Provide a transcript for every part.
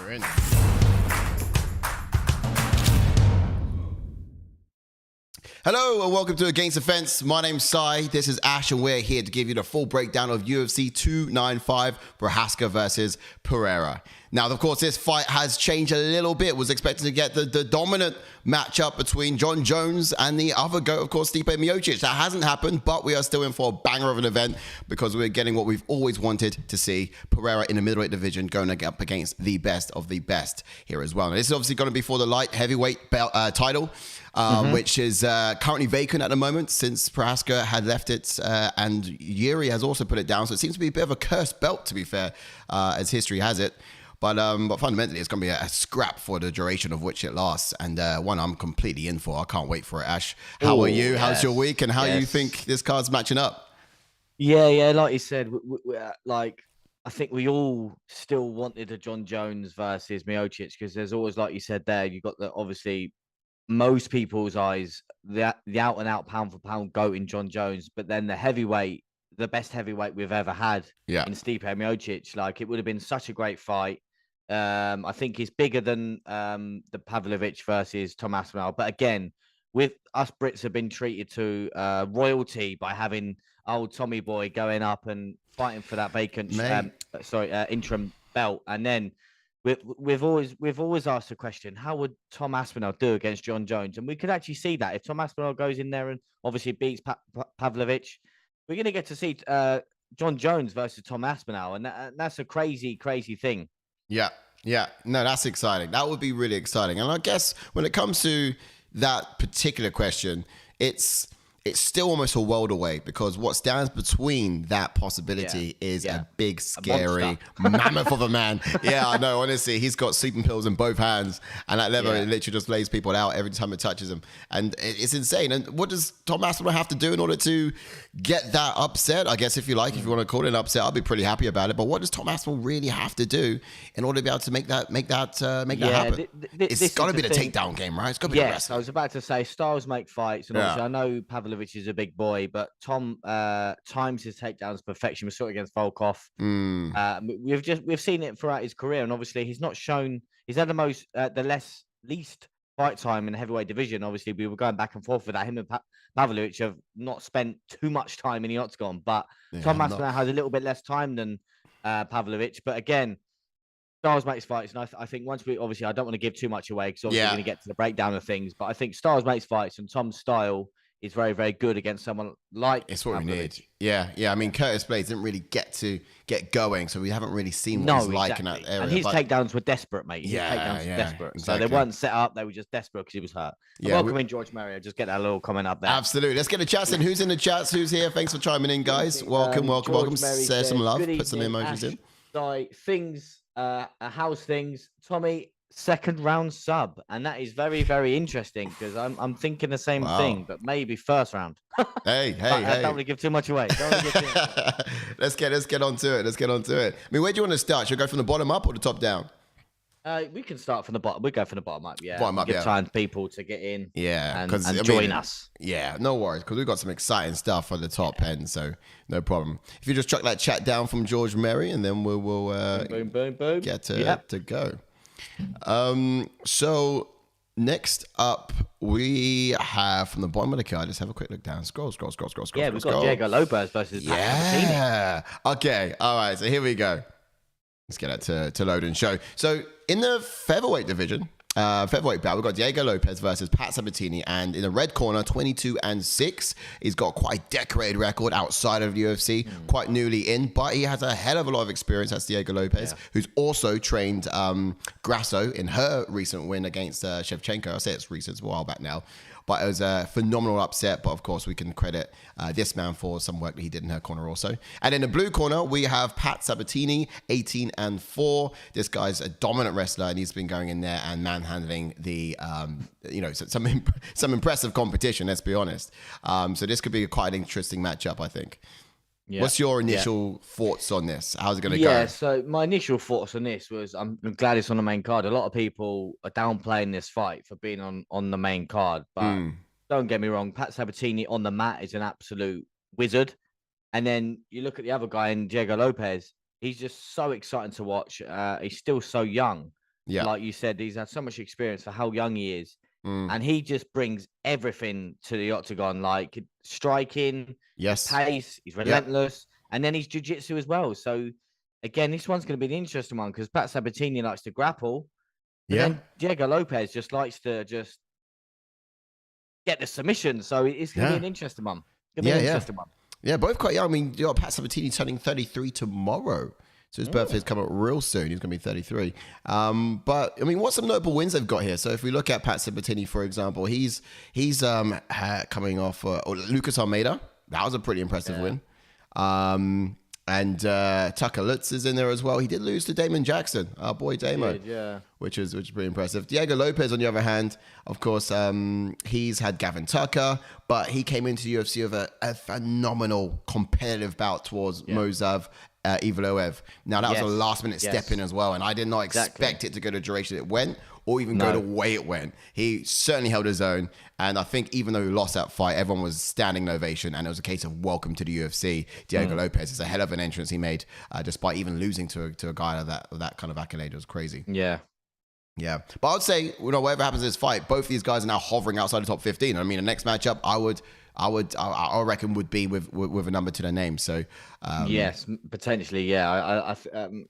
We're in. Hello and welcome to Against the Fence. My name's Sai. This is Ash, and we're here to give you the full breakdown of UFC 295, Procházka versus Pereira. Now, of course, this fight has changed a little bit. Was expecting to get the dominant matchup between Jon Jones and the other GOAT, of course, Stipe Miocic. That hasn't happened, but we are still in for a banger of an event because we're getting what we've always wanted to see: Pereira in the middleweight division going up against the best of the best here as well. Now, this is obviously going to be for the light heavyweight belt, title. Which is currently vacant at the moment since Procházka had left it, and Jiří has also put it down. So it seems to be a bit of a cursed belt, to be fair, as history has it. But fundamentally, it's going to be a scrap for the duration of which it lasts, and one I'm completely in for. I can't wait for it, Ash. How are you? Yes. How's your week, and how you think this card's matching up? Yeah, like you said, like I think we all still wanted a Jon Jones versus Miocic because there's always, like you said there, you got the obviously most people's eyes, the out and out pound for pound GOAT in Jon Jones, but then the heavyweight, the best heavyweight we've ever had in Stipe Miocic. Like, it would have been such a great fight. I think he's bigger than the Pavlovich versus Tom Aspinall. But again, with us Brits have been treated to royalty by having old Tommy Boy going up and fighting for that vacant, interim belt, and then we've always asked the question: how would Tom Aspinall do against Jon Jones? And we could actually see that if Tom Aspinall goes in there and obviously beats Pavlovich, we're going to get to see Jon Jones versus Tom Aspinall, and that's a crazy thing. Yeah. No, that's exciting. That would be really exciting. And I guess when it comes to that particular question, it's still almost a world away because what stands between that possibility is a big, scary mammoth of a man. Yeah, I know. Honestly, he's got sleeping pills in both hands, and that lever it literally just lays people out every time it touches him, and it's insane. And what does Tom Aspinall have to do in order to get that upset? I guess if you want to call it an upset, I'll be pretty happy about it. But what does Tom Aspinall really have to do in order to be able to make that happen? It's got to be the takedown game, right? It's got to be the wrestling. I was about to say styles make fights, and obviously I know Pavlovich is a big boy, but Tom times his takedowns perfection. We saw it against Volkov. We've seen it throughout his career, and obviously he's not shown. He's had the least fight time in the heavyweight division. Obviously, we were going back and forth with that. Him and Pavlovich have not spent too much time in the octagon, but Tom Aspinall has a little bit less time than Pavlovich. But again, styles makes fights, and I think once we I don't want to give too much away because obviously we're going to get to the breakdown of things. But I think styles makes fights, and Tom's style is very, very good against someone like it's what Pavlovich. We need. Yeah. I mean, Curtis Blades didn't really get going, so we haven't really seen what he's like in that area. And his takedowns were desperate, mate. His takedowns were desperate. Exactly. So they weren't set up; they were just desperate because he was hurt. Welcome in, George Mario. Just get that little comment up there. Absolutely. Let's get the chats in. Who's in the chats? Who's here? Thanks for chiming in, guys. Welcome. Share some love. Put some emojis in. Things, how's things, Tommy? Second round sub, and that is very, very interesting because I'm thinking the same thing, but maybe first round. Hey! I don't want to give too much away. Let's get onto it. I mean, where do you want to start? Should we go from the bottom up or the top down? We can start from the bottom. We go from the bottom up. Yeah, bottom up. Give time for people to get in. Yeah, and join us. Yeah, no worries, because we've got some exciting stuff on the top end, so no problem. If you just chuck that chat down from George Mary, and then we'll boom. Get to go. So next up we have from the bottom of the card. Let's have a quick look down. Scroll. Yeah, we've got Diego Lopes versus Sabatini. Okay. All right. So here we go. Let's get that to load and show. So in the featherweight division, featherweight bout, we've got Diego Lopes versus Pat Sabatini, and in the red corner, 22-6. He's got quite a decorated record outside of the UFC, quite newly in, but he has a hell of a lot of experience. That's Diego Lopes, who's also trained Grasso in her recent win against Shevchenko. I say it's recent, it's a while back now. But it was a phenomenal upset. But of course, we can credit this man for some work that he did in her corner also. And in the blue corner, we have Pat Sabatini, 18-4. This guy's a dominant wrestler, and he's been going in there and manhandling the, some impressive competition. Let's be honest. So this could be quite an interesting matchup, I think. Yeah. What's your initial thoughts on this? How's it going to go? Yeah, so my initial thoughts on this was I'm glad it's on the main card. A lot of people are downplaying this fight for being on the main card, but don't get me wrong, Pat Sabatini on the mat is an absolute wizard. And then you look at the other guy in Diego Lopes, he's just so exciting to watch. He's still so young. Yeah. Like you said, he's had so much experience for how young he is. Mm. And he just brings everything to the octagon, like striking, Yes. pace, he's relentless, and then he's jiu-jitsu as well. So, again, this one's going to be the interesting one because Pat Sabatini likes to grapple, but then Diego Lopes just likes to just get the submission. So it's going to be an interesting one. Yeah, both quite young. I mean, you got Pat Sabatini turning 33 tomorrow. So his birthday's coming up real soon. He's going to be 33. But, I mean, what's some notable wins they've got here? So if we look at Pat Sabatini, for example, he's coming off Lucas Almeida. That was a pretty impressive win. And Tucker Lutz is in there as well. He did lose to Damon Jackson, our boy Damo, which is pretty impressive. Diego Lopes, on the other hand, of course, he's had Gavin Tucker, but he came into the UFC with a phenomenal competitive bout towards Mozav Ivloev. Now, that was a last-minute step in as well, and I did not expect it to go the duration it went, or even go the way it went. He certainly held his own, and I think even though he lost that fight, everyone was standing ovation, and it was a case of welcome to the UFC. Diego Lopes is a hell of an entrance he made, despite even losing to a guy of that kind of accolade. It was crazy. Yeah. Yeah. But I would say, whatever happens in this fight, both of these guys are now hovering outside the top 15. I mean, the next matchup, I reckon would be with a number to their name. So yes, potentially, yeah.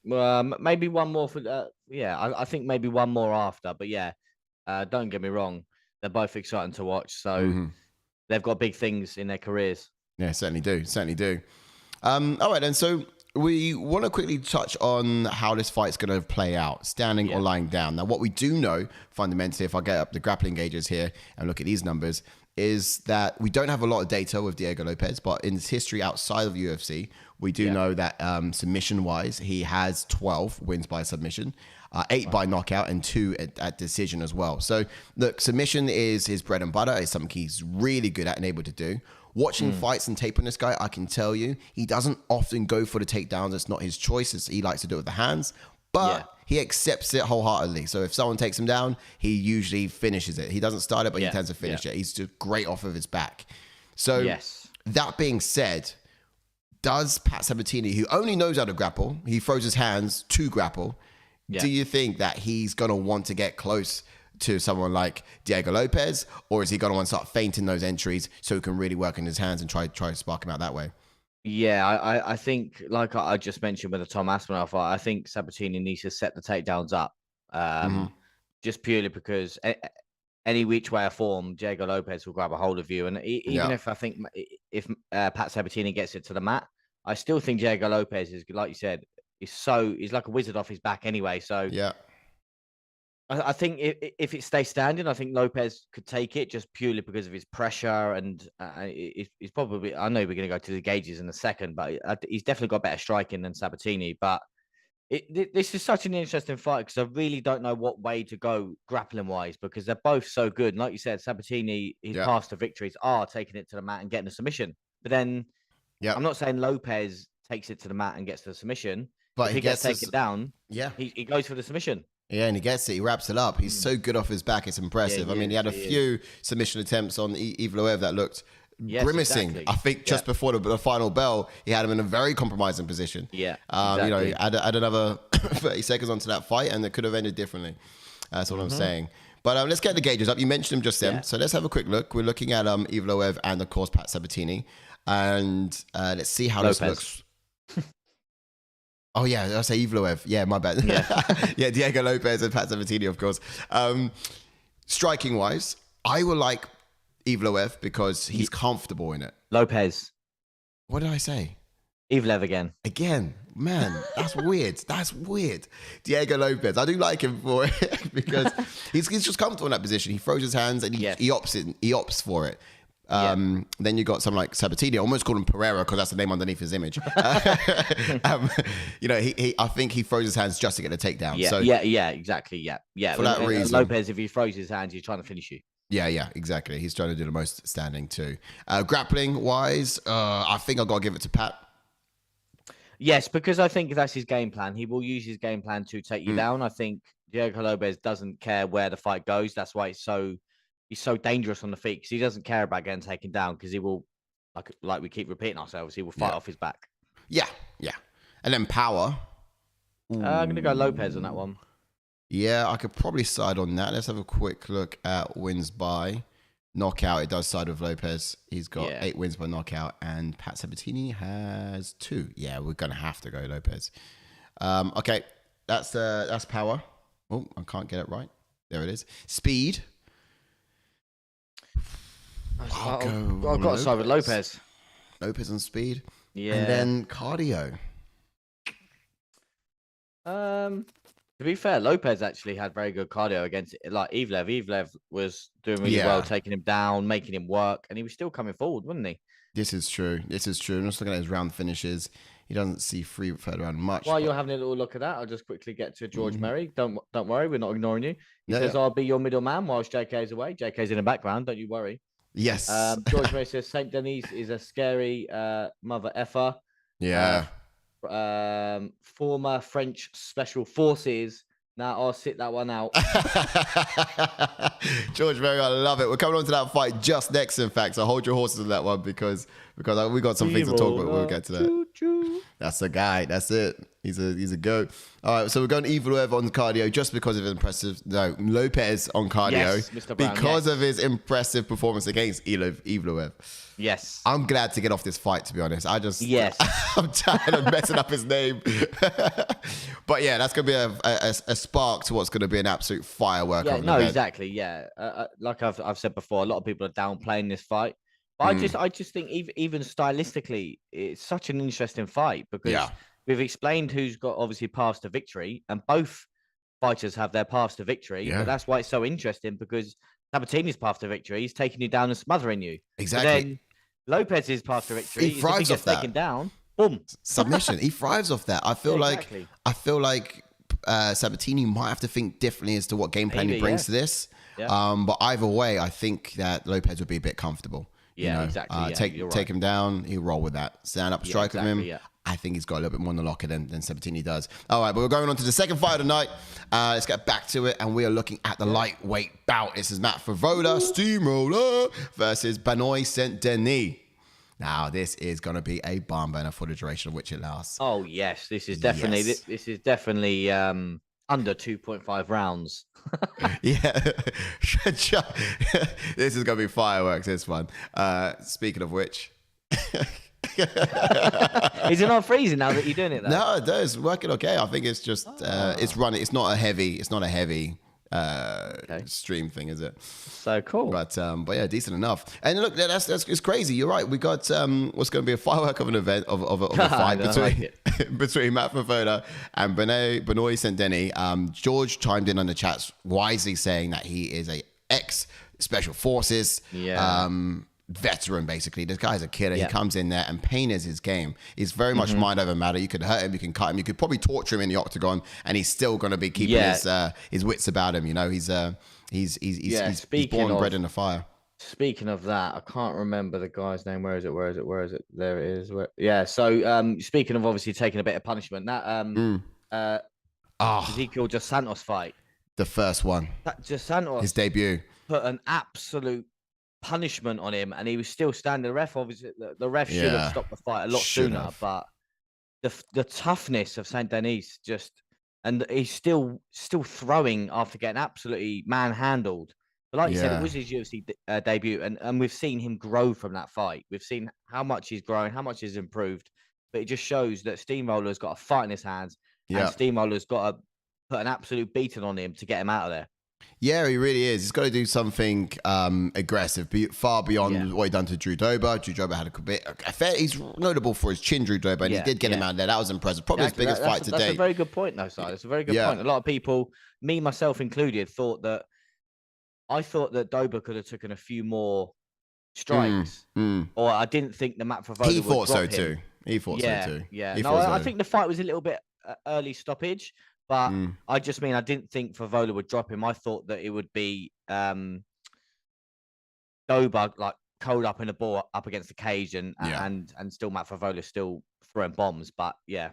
Maybe one more for I think maybe one more after. But don't get me wrong, they're both exciting to watch. So they've got big things in their careers. Yeah, certainly do. All right, and so we want to quickly touch on how this fight's going to play out, standing or lying down. Now, what we do know fundamentally, if I get up the grappling gauges here and look at these numbers, is that we don't have a lot of data with Diego Lopes, but in his history outside of UFC, we do know that submission-wise, he has 12 wins by submission, 8 by knockout, and 2 at decision as well. So, look, submission is his bread and butter. It's something he's really good at and able to do. Watching fights and tape on this guy, I can tell you, he doesn't often go for the takedowns. It's not his choice. He likes to do it with the hands. But he accepts it wholeheartedly. So if someone takes him down, he usually finishes it. He doesn't start it, but he tends to finish it. He's just great off of his back. So that being said, does Pat Sabatini, who only knows how to grapple, he throws his hands to grapple, do you think that he's going to want to get close to someone like Diego Lopes, or is he going to want to start feinting those entries so he can really work in his hands and try to spark him out that way? Yeah, I think, like I just mentioned with the Tom Aspinall fight, I think Sabatini needs to set the takedowns up, just purely because any which way or form, Diego Lopes will grab a hold of you. And even if I think if Pat Sabatini gets it to the mat, I still think Diego Lopes is, like you said, he's like a wizard off his back anyway. So I think if it stays standing, I think Lopes could take it just purely because of his pressure. And he's probably, I know we're going to go to the gauges in a second, but he's definitely got better striking than Sabatini. But this is such an interesting fight because I really don't know what way to go grappling wise because they're both so good. And like you said, Sabatini, his past to victories are taking it to the mat and getting a submission. But then I'm not saying Lopes takes it to the mat and gets the submission, but if he gets taken down, he goes for the submission. Yeah, and he gets it. He wraps it up. He's so good off his back. It's impressive. I mean, he had a few submission attempts on Ivloev that looked grimacing. Exactly. I think just before the final bell, he had him in a very compromising position. Exactly. You know, add another 30 seconds onto that fight, and it could have ended differently. That's what I'm saying. But let's get the gauges up. You mentioned him just then, so let's have a quick look. We're looking at Ivloev and, of course, Pat Sabatini, and let's see how this looks. Oh, yeah, I say Ivloev. Yeah, my bad. Yeah, Diego Lopes and Pat Sabatini, of course. Striking-wise, I would like Ivloev because he's comfortable in it. Lopes. What did I say? Ivloev again. Again. Man, that's weird. That's weird. Diego Lopes. I do like him for it because he's just comfortable in that position. He throws his hands and he opts for it. Then you got someone like Sabatini. I almost call him Pereira because that's the name underneath his image. You know, I think he throws his hands just to get a takedown. Exactly. Yeah. For that reason, Lopes, if he throws his hands, he's trying to finish you. Yeah, exactly. He's trying to do the most standing too. Grappling wise, I think I've got to give it to Pat. Yes, because I think that's his game plan. He will use his game plan to take you down. I think Diego Lopes doesn't care where the fight goes. That's why he's so dangerous on the feet because he doesn't care about getting taken down because he will, like we keep repeating ourselves, he will fight off his back. Yeah. And then power. I'm going to go Lopes on that one. Yeah, I could probably side on that. Let's have a quick look at wins by knockout. It does side with Lopes. He's got 8 wins by knockout, and Pat Sabatini has 2. Yeah, we're gonna have to go Lopes. Okay, that's power. Oh, I can't get it right. There it is. Speed. I've got to side with Lopes. Lopes on speed. Yeah. And then cardio. To be fair, Lopes actually had very good cardio against it. Like Evlev. Evlev was doing really well, taking him down, making him work, and he was still coming forward, wasn't he? This is true. I'm just looking at his round finishes. He doesn't see third round much. While you're having a little look at that, I'll just quickly get to George Merry. Don't worry, we're not ignoring you. He says, I'll be your middleman whilst JK's away. JK's in the background, don't you worry. Yes. George Merry says, Saint-Denis is a scary mother effer. Yeah. Former French Special Forces. Now I'll sit that one out. George Merry, I love it. We're coming on to that fight just next, in fact. So hold your horses on that one because we got some things to talk about. We'll get to that. Choo-choo. That's the guy. That's it. He's a goat. All right, so we're going Evlev on cardio just because of impressive. No, Lopes on cardio, yes, Mr. Brown, because of his impressive performance against Evlev. Yes, I'm glad to get off this fight. To be honest, yes, I'm tired of messing up his name. But yeah, that's gonna be a spark to what's gonna be an absolute firework. Yeah, no, exactly. Yeah, like I've said before, a lot of people are downplaying this fight. But I just think even stylistically, it's such an interesting fight because we've explained who's got obviously paths to victory, and both fighters have their paths to victory. Yeah. But that's why it's so interesting because Sabatini's path to victory is taking you down and smothering you. Exactly. But then Lopes's path to victory he thrives off that. Taken down, boom, submission. He thrives off that. I feel like Sabatini might have to think differently as to what game plan he brings to this. Yeah. But either way, I think that Lopes would be a bit comfortable. Yeah, exactly. Take him down. He'll roll with that. Stand up, strike with him. Yeah. I think he's got a little bit more in the locker than Sabatini does. All right, but we're going on to the second fight of the night. Let's get back to it, and we are looking at the lightweight bout. This is Matt Frevola, Steamroller, versus Benoît Saint-Denis. Now, this is going to be a barn burner for the duration of which it lasts. Oh yes, this is definitely under 2.5 rounds. Yeah. This is going to be fireworks, this one. Speaking of which. Is it not freezing now that you're doing it though? No, it does. Working okay. I think it's just, it's running. It's not a heavy stream thing, is it? So cool. But yeah, decent enough. And look, that's it's crazy. You're right. We got what's going to be a firework of an event of a fight between Matt Frevola and Benoît Saint-Denis. George chimed in on the chats wisely saying that he is a ex Special Forces. Yeah. Veteran, basically. This guy's a killer. Yeah. He comes in there and pain is his game. He's very much mind over matter. You could hurt him, you can cut him, you could probably torture him in the octagon, and he's still going to be keeping his wits about him. You know, he's born and bred in the fire. Speaking of that, I can't remember the guy's name. Where is it? There it is. Yeah. So, speaking of obviously taking a bit of punishment, that Ezekiel Dos Santos fight, the first one, that Dos Santos, his debut, put an absolute punishment on him, and he was still standing. The ref, obviously, the ref should have stopped the fight a lot sooner. But the toughness of Saint-Denis and he's still throwing after getting absolutely manhandled. But like you said, it was his UFC debut, and we've seen him grow from that fight. We've seen how much he's grown, how much he's improved. But it just shows that Steamroller's got a fight in his hands, and Steamroller's got to put an absolute beating on him to get him out of there. Yeah, he really is. He's got to do something aggressive, far beyond what he done to Drew Dober. Drew Dober had a bit. He's notable for his chin, Drew Dober, and he did get him out of there. That was impressive. Probably his biggest fight to date. That's a very good point, though, Si. It's a very good point. A lot of people, me myself included, thought that Dober could have taken a few more strikes, or I didn't think the Matt Frevola He thought so him. too. He thought so too. Yeah. No, I think the fight was a little bit early stoppage. But I didn't think Frevola would drop him. I thought that it would be Dober like curled up in a ball up against the cage and still Matt Frevola still throwing bombs. But yeah.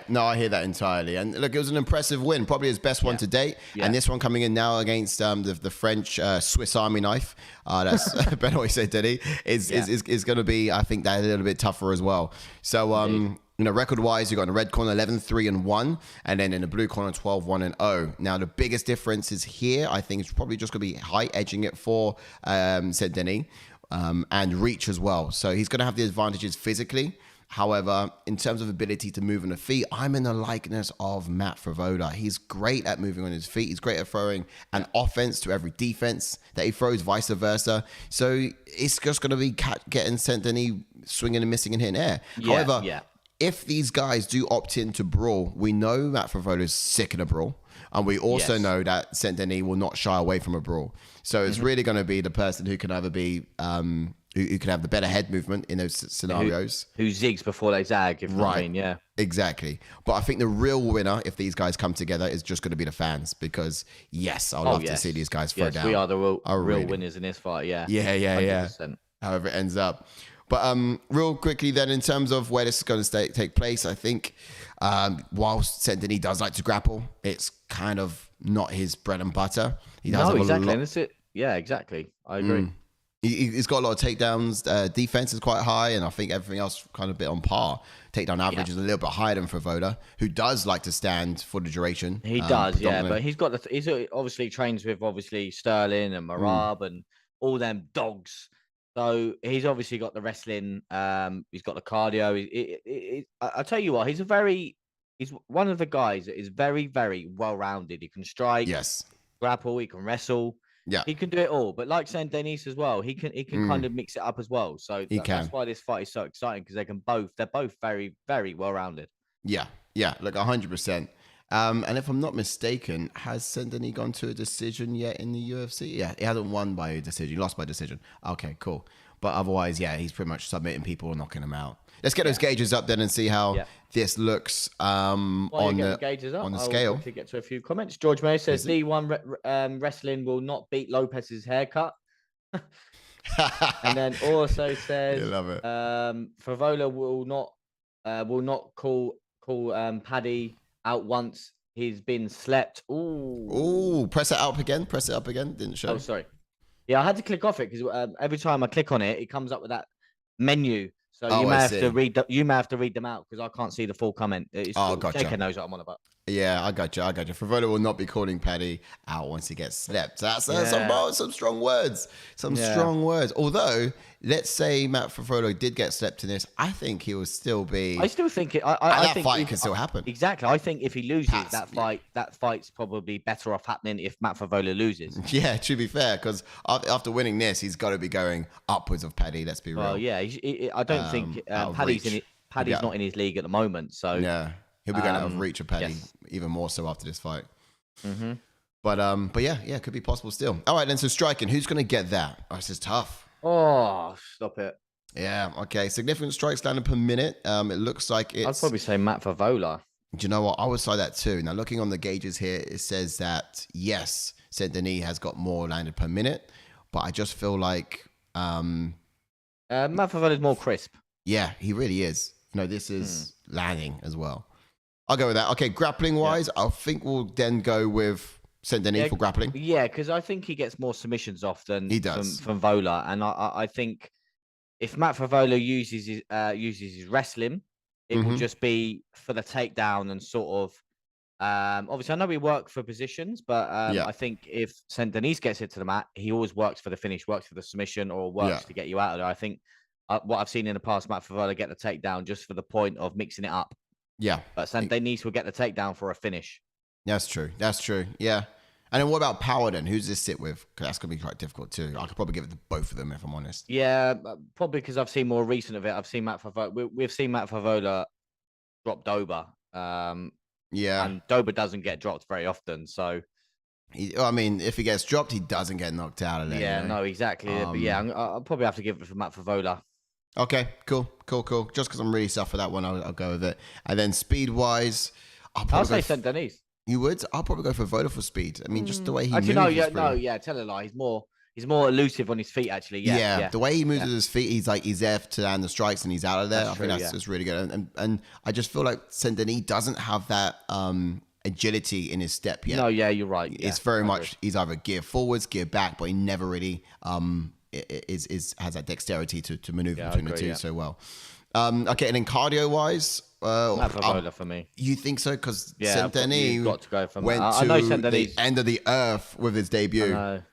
No, I hear that entirely. And look, it was an impressive win, probably his best one to date. Yeah. And this one coming in now against the French Swiss Army knife. That's Benoît Saint-Denis is going to be, I think, that a little bit tougher as well. So record-wise, you got in the red corner 11-3-1, and then in the blue corner 12-1-0. Now, the biggest difference is here. I think it's probably just going to be height edging it for Saint-Denis, and reach as well. So he's going to have the advantages physically. However, in terms of ability to move on the feet, I'm in the likeness of Matt Frevola. He's great at moving on his feet. He's great at throwing an offense to every defense that he throws, vice versa. So it's just going to be getting Saint-Denis swinging and missing and hitting air. However, if these guys do opt in to brawl, we know Matt Frevola is sick in a brawl. And we also know that Saint-Denis will not shy away from a brawl. So it's really going to be the person who can either be... who can have the better head movement in those scenarios. Who zigs before they zag, if I mean, yeah. Exactly. But I think the real winner, if these guys come together, is just going to be the fans. Because, I'd love to see these guys throw down. We are the real winners in this fight, yeah. Yeah. However it ends up. But real quickly then, in terms of where this is going to take place, I think whilst Saint-Denis does like to grapple, it's kind of not his bread and butter. He does exactly. And that's it. Yeah, exactly. I agree. He's got a lot of takedowns. Defense is quite high, and I think everything else kind of a bit on par. Takedown average is a little bit higher than Frevola, who does like to stand for the duration. He does, but he's obviously trains with Sterling and Marab and all them dogs. So he's obviously got the wrestling. He's got the cardio. I'll tell you what, he's one of the guys that is very, very well rounded. He can strike, grapple, he can wrestle. Yeah, he can do it all. But like Saint-Denis as well, he can kind of mix it up as well. So that's why this fight is so exciting, because they're both very, very well rounded. Yeah, like 100%. And if I'm not mistaken, has Saint-Denis gone to a decision yet in the UFC? Yeah, he hasn't won by a decision. He lost by decision. Okay, cool. But otherwise, he's pretty much submitting people and knocking them out. Let's get those gauges up then and see how this looks on the scale. To get to a few comments. George May says D1 wrestling will not beat Lopes's haircut. And then also says, you love it. Frevola will not call Paddy out once he's been slept. Ooh, press it up again. Didn't show. Oh, sorry. Yeah, I had to click off it because every time I click on it, it comes up with that menu. So you may have to read them out because I can't see the full comment. Gotcha. Jake knows what I'm on about. Yeah, I got you. Frevola will not be calling Paddy out once he gets slept. That's some strong words. Strong words. Although, let's say Matt Frevola did get slept in this, I think he will still be. I still think it. I think fight can still happen. Exactly. I think if he loses, that fight's probably better off happening if Matt Frevola loses. Yeah, to be fair, because after winning this, he's got to be going upwards of Paddy. Let's be real. Well, yeah, I don't think Paddy's not in his league at the moment. So yeah. He'll be going out of reach of Paddy even more so after this fight. But yeah, it could be possible still. All right, then, so striking. Who's going to get that? Oh, this is tough. Oh, stop it. Yeah, okay. Significant strikes landed per minute. It looks like it's... I'd probably say Matt Frevola. Do you know what? I would say that too. Now, looking on the gauges here, it says that, yes, Saint-Denis has got more landed per minute, but I just feel like... Matt Frevola is more crisp. Yeah, he really is. This is landing as well. I'll go with that. Okay, grappling-wise, I think we'll then go with Saint-Denis for grappling. Yeah, because I think he gets more submissions off than he does from Vola. And I think if Matt Frevola uses his wrestling, it will just be for the takedown and sort of... obviously, I know we work for positions, but I think if Saint-Denis gets it to the mat, he always works for the finish, works for the submission, or works to get you out of there. I think what I've seen in the past, Matt Frevola get the takedown just for the point of mixing it up. Yeah. But Saint-Denis will get the takedown for a finish. That's true. Yeah. And then what about power then? Who's this sit with? Because that's going to be quite difficult too. I could probably give it to both of them if I'm honest. Yeah, probably because I've seen more recent of it. I've seen Matt Frevola. We've seen Matt Frevola drop Dober. And Dober doesn't get dropped very often. So, if he gets dropped, he doesn't get knocked out of there. Yeah, no, exactly. But yeah, I'll probably have to give it for Matt Frevola. Okay, cool. Just because I'm really soft for that one, I'll go with it. And then speed-wise, I'll say Saint-Denis. You would? I'll probably go for Voda for speed. I mean, just the way he moves. Tell a lie. He's more elusive on his feet, actually. Yeah. The way he moves with his feet, he's there to land the strikes and he's out of there. I think that's really good. And I just feel like Saint-Denis doesn't have that agility in his step yet. No, yeah, you're right. It's very much, he's either gear forwards, gear back, but he never really has that dexterity to maneuver between the two so well. Okay, and then cardio-wise, Matt Frevola for me. You think so? Because Saint-Denis got to go from went I to know Saint-Denis the end of the earth with his debut. I've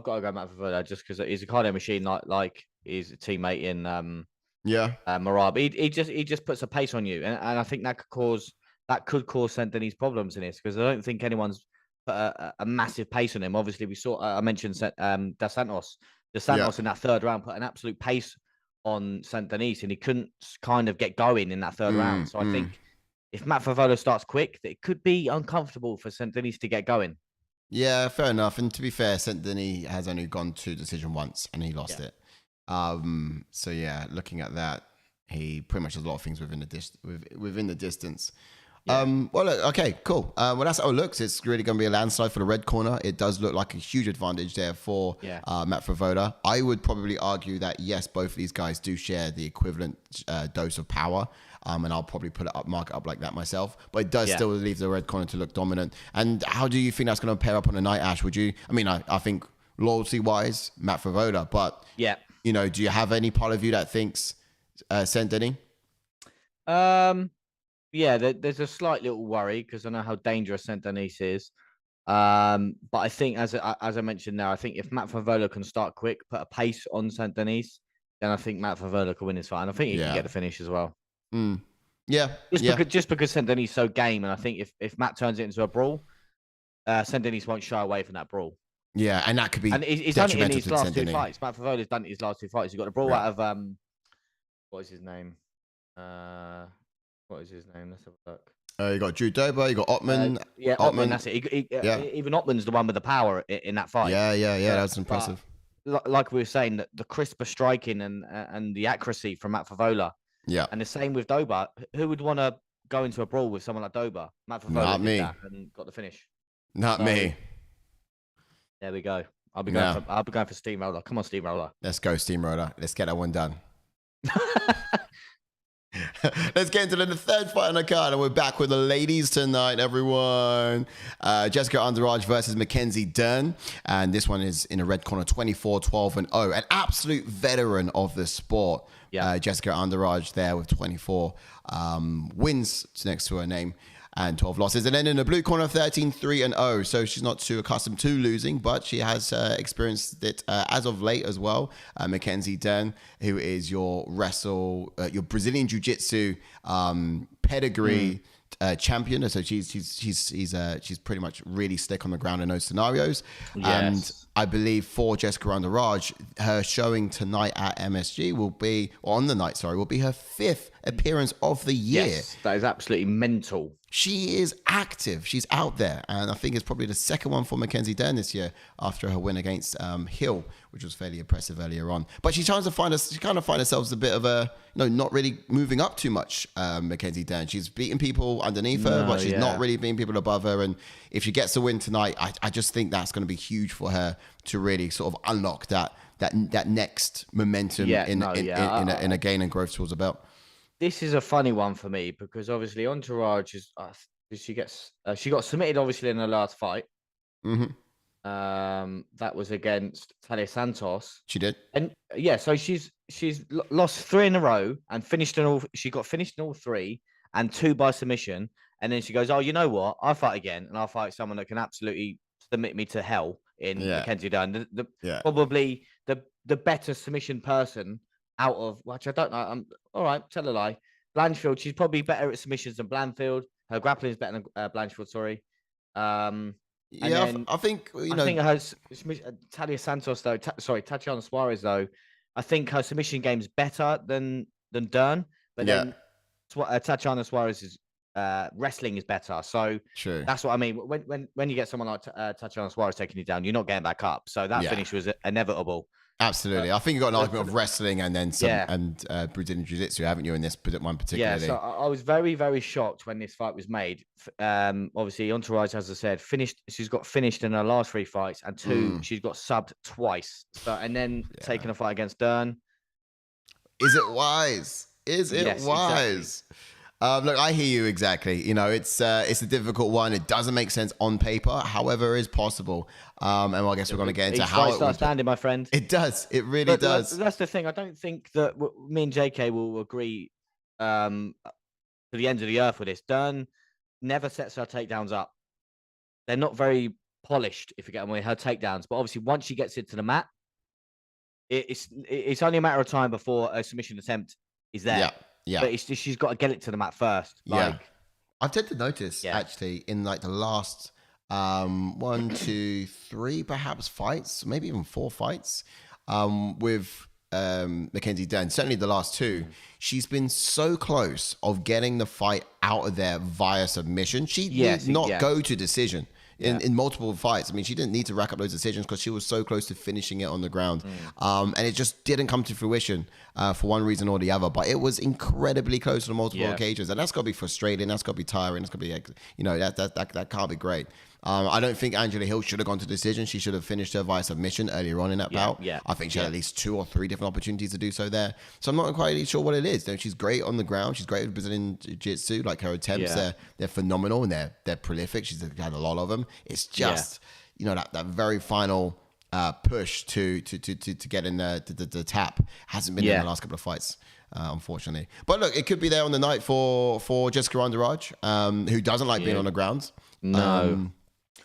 got to go Matt Frevola just because he's a cardio machine, like his teammate in Marab. He just puts a pace on you, and I think that could cause Saint-Denis problems in this, because I don't think anyone's put a massive pace on him. Obviously, we saw I mentioned Dos Santos in that third round put an absolute pace on Saint-Denis, and he couldn't kind of get going in that third round. So I think if Matt Frevola starts quick, it could be uncomfortable for Saint-Denis to get going. Yeah, fair enough. And to be fair, Saint-Denis has only gone to decision once, and he lost it. So yeah, looking at that, he pretty much has a lot of things within the distance. Yeah. Well, look, okay, cool. Well, that's how it looks. It's really going to be a landslide for the red corner. It does look like a huge advantage there for Matt Frevola. I would probably argue that, yes, both of these guys do share the equivalent dose of power. And I'll probably mark it up like that myself. But it does still leave the red corner to look dominant. And how do you think that's going to pair up on the night, Ash? Would you? I mean, I think loyalty-wise, Matt Frevola. But, you know, do you have any part of you that thinks Saint-Denis? Yeah, there's a slight little worry because I know how dangerous Saint-Denis is. But I think, as I mentioned now, I think if Matt Frevola can start quick, put a pace on Saint-Denis, then I think Matt Frevola can win this fight. And I think he can get the finish as well. Yeah. Just because Saint-Denis is so game, and I think if Matt turns it into a brawl, Saint-Denis won't shy away from that brawl. Yeah, and that could be. And he's done it in his last two fights. Matt Frevola's done it his last two fights. He got a brawl out of what is his name? What is his name? Let's have a look. You got Drew Dober, you got Ottman. Ottman, that's it. Even Ottman's the one with the power in that fight. Yeah, that's impressive. Like we were saying, the crisper striking and the accuracy from Matt Frevola. Yeah. And the same with Dober. Who would want to go into a brawl with someone like Dober? Matt Frevola did that and got the finish. Not me. There we go. I'll be going for Steamroller. Come on, Steamroller. Let's go, Steamroller. Let's get that one done. Let's get into the third fight on the card, and we're back with the ladies tonight, everyone. Jéssica Andrade versus Mackenzie Dern, and this one is in the red corner, 24-12-0, an absolute veteran of the sport. Jéssica Andrade there with 24 wins next to her name and 12 losses. And then in the blue corner, 13-3-0. So she's not too accustomed to losing, but she has experienced it as of late as well. Mackenzie Dern, who is your Brazilian Jiu-Jitsu pedigree champion. So she's pretty much really slick on the ground in those scenarios. Yes. And I believe for Jéssica Andrade, her showing tonight at MSG will be her fifth appearance of the year. Yes, that is absolutely mental. She is active. She's out there. And I think it's probably the second one for Mackenzie Dern this year after her win against Hill, which was fairly impressive earlier on. But she kind of find herself as a bit of a, not really moving up too much, Mackenzie Dern. She's beating people underneath her, but she's not really beating people above her. And if she gets a win tonight, I just think that's going to be huge for her to really sort of unlock that next momentum in a gain and growth towards the belt. This is a funny one for me because obviously Entourage she got submitted obviously in her last fight. Mm-hmm. That was against Talia Santos. She did, and so she's lost 3 in a row and she got finished in all 3 and 2 by submission. And then she goes, "Oh, you know what? I'll fight again, and I'll fight someone that can absolutely submit me to hell in Mackenzie Dern." Probably the better submission person out of which I don't know. I'm all right. Tell a lie. Blanchfield. She's probably better at submissions than Blanchfield. Her grappling is better than Blanchfield. Sorry. I think I think her Talia Santos though. Tatiana Suarez though. I think her submission game is better than Dern. But then Tatiana Suarez's wrestling is better. So true. That's what I mean. When you get someone like Tatiana Suarez taking you down, you're not getting back up. So that finish was inevitable. Absolutely. I think you've got an argument of wrestling and then some and Brazilian Jiu-Jitsu, haven't you, in this one particularly? Yeah, so I was very, very shocked when this fight was made. Obviously, Entourage, as I said, she's got finished in her last 3 fights, and 2, she's got subbed twice. So and then taking a fight against Dern. Is it wise? Is it wise? Exactly. Look, I hear you exactly. It's a difficult one. It doesn't make sense on paper. However, it is possible. And I guess we're going to get into how it starts standing, my friend. It does. It really does. That's the thing. I don't think that me and JK will agree to the end of the earth with this. Dern never sets her takedowns up. They're not very polished, if you get me, her takedowns. But obviously, once she gets into the mat, it's only a matter of time before a submission attempt is there. Yeah. But she's got to get it to the mat first. I've tended to notice actually in like the last 1, 2, 3 perhaps fights, maybe even 4 fights with Mackenzie Dern, certainly the last 2, she's been so close of getting the fight out of there via submission. She did not go to decision in multiple fights. I mean, she didn't need to rack up those decisions because she was so close to finishing it on the ground. And it just didn't come to fruition for one reason or the other. But it was incredibly close on multiple occasions. And that's got to be frustrating. That's got to be tiring. That's got to be, that can't be great. I don't think Angela Hill should have gone to decision. She should have finished her via submission earlier on in that bout. I think she had at least 2 or 3 different opportunities to do so there. So I'm not quite really sure what it is. She's great on the ground. She's great with Brazilian Jiu-Jitsu. Like her attempts, they're phenomenal and they're prolific. She's had a lot of them. It's just, that very final push to get in the tap hasn't been in the last couple of fights. Unfortunately, but look, it could be there on the night for Jéssica Andrade, who doesn't like being on the ground. No.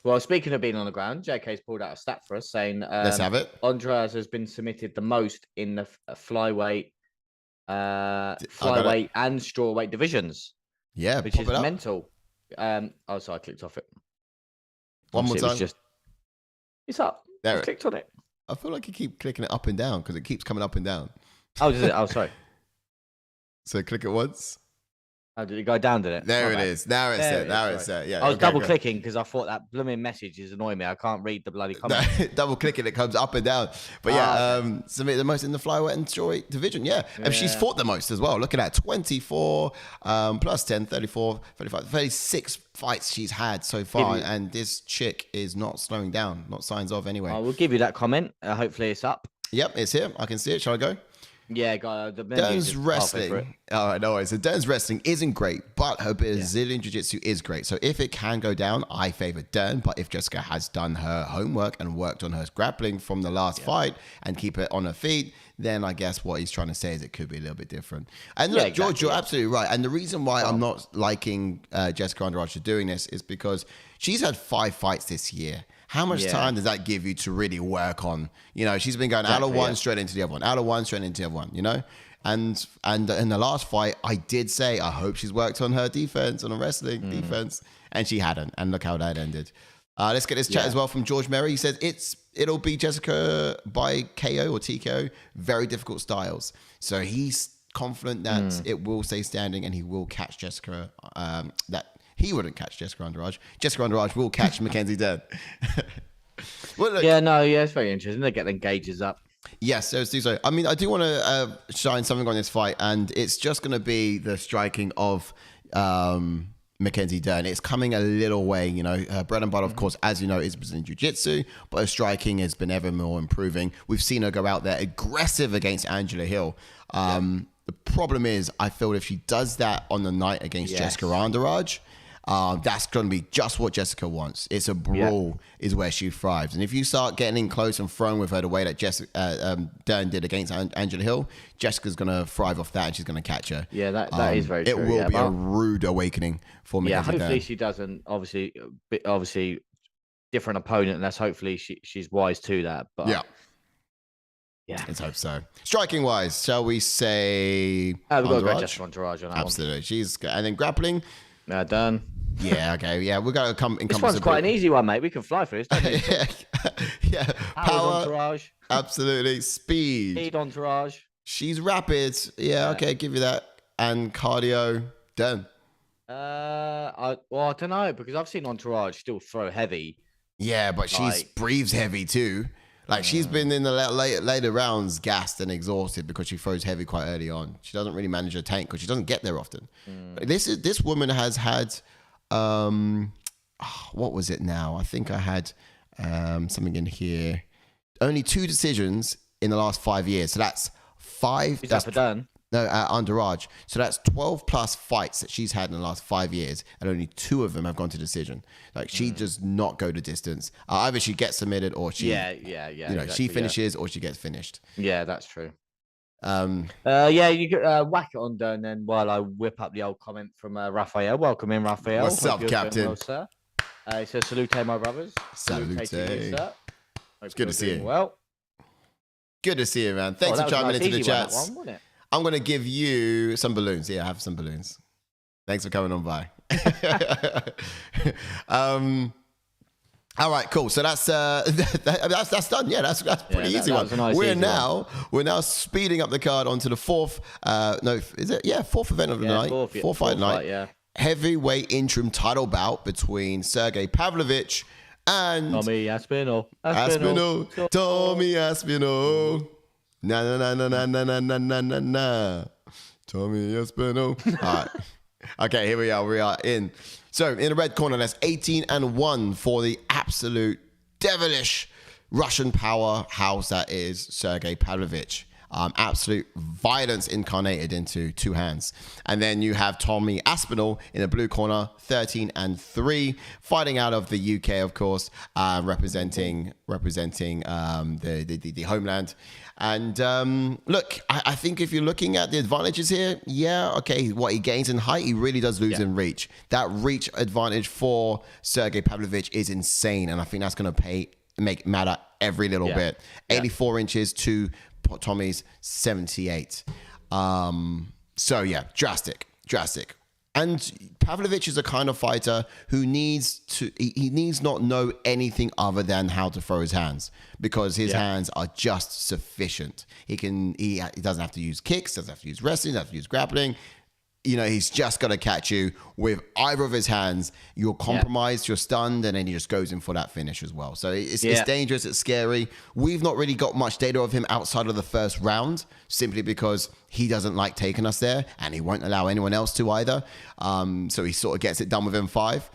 Well, speaking of being on the ground, JK's pulled out a stat for us saying let's have it. Andrade has been submitted the most in the flyweight and strawweight divisions. Yeah, which is mental. Sorry, I clicked off it. One more time. It's up. There. I clicked on it. I feel like you keep clicking it up and down because it keeps coming up and down. Oh, does it? Oh, sorry. So click it once. Oh, did it go down, did it? There it is. Now it's set. Now it's set. Yeah. I was double clicking because I thought that blooming message is annoying me. I can't read the bloody comment. Double clicking, it comes up and down. But submit the most in the flyweight and strawweight division. Yeah. And she's fought the most as well. Look at that. 24 plus 10, 34, 35, 36 fights she's had so far. And this chick is not slowing down. Not signs of anyway. I will give you that comment. Hopefully it's up. Yep, it's here. I can see it. Shall I go? Yeah, Dern's wrestling. All right, no worries. So Dern's wrestling isn't great, but her Brazilian Jiu-Jitsu is great. So if it can go down, I favor Dern. But if Jéssica has done her homework and worked on her grappling from the last fight and keep it on her feet, then I guess what he's trying to say is it could be a little bit different. And look, George, you're absolutely right. And the reason why I'm not liking Jéssica Andrade doing this is because she's had 5 fights this year. How much time does that give you to really work on? She's been going out of one straight into the other one, out of one straight into the other one, And in the last fight, I did say I hope she's worked on her defense, on her wrestling defense, and she hadn't. And look how that ended. Let's get this chat as well from George Merry. He says it'll be Jéssica by KO or TKO. Very difficult styles. So he's confident that it will stay standing and he will catch Jéssica. He wouldn't catch Jéssica Andrade. Jéssica Andrade will catch Mackenzie Dern. Well, it's very interesting. They get their gauges up. Yes, let's do so. I mean, I do want to shine something on this fight, and it's just going to be the striking of Mackenzie Dern. It's coming a little way, Her bread and butter, of course, as you know, is Brazilian Jiu-Jitsu, but her striking has been ever more improving. We've seen her go out there aggressive against Angela Hill. The problem is, I feel if she does that on the night against Jéssica Andrade, that's going to be just what Jéssica wants. It's a brawl is where she thrives. And if you start getting in close and throwing with her the way that Dern did against Angela Hill, Jessica's going to thrive off that and she's going to catch her. Yeah, that is very true. It will be a rude awakening for me. Yeah, hopefully she doesn't. Obviously, different opponent, and that's hopefully she's wise to that. But yeah, let's hope so. Striking wise, shall we say? We've got to go Jéssica Andrade on that Absolutely. She's good. And then grappling. Done. Yeah, okay. Yeah, we're going to come in. This one's quite an easy one, mate. We can fly for this, don't we? Yeah. Power. Entourage. Absolutely. Speed entourage. She's rapid. Yeah, okay, give you that. And cardio. Done. I don't know, because I've seen Entourage still throw heavy. Yeah, but she breathes heavy too. Like she's been in the later rounds gassed and exhausted because she throws heavy quite early on. She doesn't really manage her tank because she doesn't get there often. This woman has had what was it now? I think I had something in here. Only 2 decisions in the last 5 years. So that's 5. Is that for Dern? No, Andrade. So that's 12 plus fights that she's had in the last 5 years, and only 2 of them have gone to decision. Like she does not go the distance. Either she gets submitted or she, she finishes or she gets finished. Yeah, that's true. Yeah, you could whack it on Dern then while I whip up the old comment from Raphael. Welcome in, Raphael. What's up, Captain? Well, sir. He says, salute, my brothers. Salute to you, sir. It's good to see you. Well, good to see you, man. Thanks for chiming into the chats. Wasn't it? I'm going to give you some balloons. Yeah, I have some balloons. Thanks for coming on by. All right, cool. So that's done. Yeah, that's pretty easy one. Nice we're now speeding up the card onto the fourth. No, is it? Yeah, fourth event of the night. Fourth fight night. Yeah. Heavyweight interim title bout between Sergei Pavlovich and Tommy Aspinall. Tommy Aspinall. Na. Tommy Aspinall. All right. Okay, here we are. We are in. So in the red corner, that's 18-1 for the absolute devilish Russian powerhouse that is Sergei Pavlovich. Absolute violence incarnated into two hands. And then you have Tommy Aspinall in the blue corner, 13-3, fighting out of the UK, of course, representing the homeland. And look, I think if you're looking at the advantages here, yeah, okay, what he gains in height, he really does lose in reach. That reach advantage for Sergei Pavlovich is insane, and I think that's going to make matter every little bit. 84 inches to Tommy's 78. So yeah, drastic. And Pavlovich is a kind of fighter who needs not know anything other than how to throw his hands, because his hands are just sufficient. He doesn't have to use kicks, doesn't have to use wrestling, doesn't have to use grappling. You know, he's just got to catch you with either of his hands. You're compromised, you're stunned, and then he just goes in for that finish as well. So it's dangerous, it's scary. We've not really got much data of him outside of the first round, simply because he doesn't like taking us there, and he won't allow anyone else to either. So he sort of gets it done within 5.